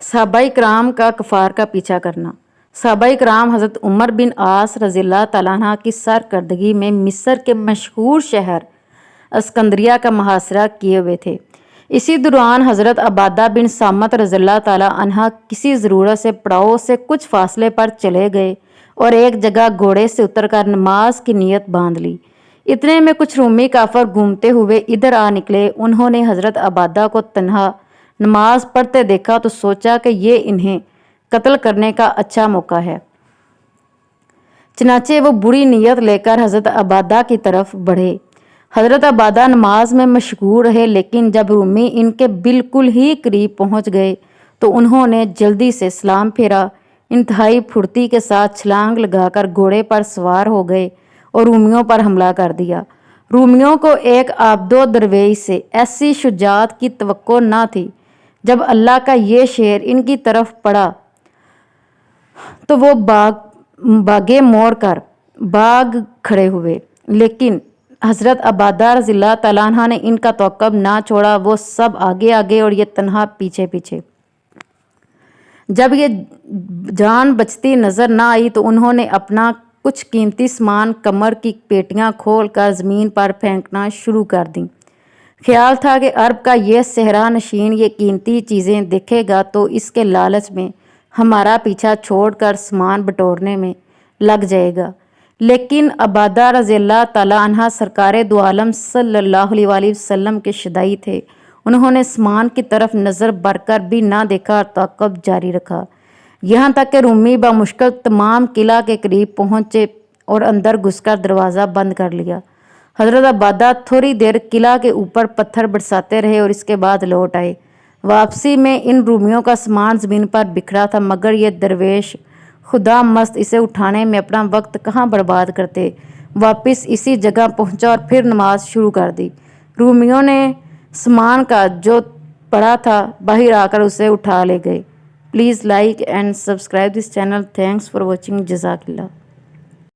सहाबाए कराम का कफ़ार का पीछा करना। सहाबाए कराम हज़रत उमर बिन आस रज़ियल्लाहु तआला अन्हा की सरकर्दगी में मिस्र के मशहूर शहर अस्कंदरिया का मुहासरा किए हुए थे। इसी दौरान हज़रत अबादा बिन सामत रज़ियल्लाहु तआला अन्हा किसी ज़रूरत से पड़ाव से कुछ फासले पर चले गए और एक जगह घोड़े से उतरकर नमाज की नीयत बांध ली। इतने में कुछ रूमी काफर घूमते हुए इधर आ निकले। उन्होंने हज़रत अबादा को तन्हा नमाज पढ़ते देखा तो सोचा कि ये इन्हें कत्ल करने का अच्छा मौका है। चनाचे वो बुरी नीयत लेकर हज़रत अबादा की तरफ बढ़े। हज़रत अबादा नमाज में मशगूल रहे, लेकिन जब रूमी इनके बिल्कुल ही करीब पहुंच गए तो उन्होंने जल्दी से सलाम फेरा, इंतहाई फुर्ती के साथ छलांग लगाकर घोड़े पर सवार हो गए और रूमियों पर हमला कर दिया। रूमियों को एक आबदो दरवेश से ऐसी शुजात की तवक्को न थी। जब अल्लाह का ये शेर इनकी तरफ पड़ा तो वो बागे मोड़ कर भाग खड़े हुए, लेकिन हज़रत अबादा रज़ियल्लाहु तआला अन्हा ने इनका तौक़्क़ुफ़ ना छोड़ा। वो सब आगे आगे और ये तन्हा पीछे पीछे। जब ये जान बचती नज़र ना आई तो उन्होंने अपना कुछ कीमती सामान कमर की पेटियां खोल कर ज़मीन पर फेंकना शुरू कर दी। ख्याल था कि अरब का ये सहरा नशीन ये कीमती चीज़ें देखेगा तो इसके लालच में हमारा पीछा छोड़कर सामान बटोरने में लग जाएगा। लेकिन अबादा रज़ियल्लाहु तआला अन्हा सरकारे दो आलम सल्लल्लाहु अलैहि वसल्लम के शदाई थे। उन्होंने सामान की तरफ नज़र बरकर भी ना देखा और तौक़्क़ुफ़ जारी रखा, यहाँ तक कि रूमी बामुश्किल तमाम किला के करीब पहुँचे और अंदर घुसकर दरवाज़ा बंद कर लिया। हज़रत अबादा थोड़ी देर किला के ऊपर पत्थर बरसाते रहे और इसके बाद लौट आए। वापसी में इन रूमियों का सामान ज़मीन पर बिखरा था, मगर ये दरवेश खुदा मस्त इसे उठाने में अपना वक्त कहाँ बर्बाद करते। वापस इसी जगह पहुँचा और फिर नमाज शुरू कर दी। रूमियों ने सामान का जो पड़ा था बाहर आकर उसे उठा ले गए। Please like and subscribe this channel. Thanks for watching. जज़ाकल्लाह।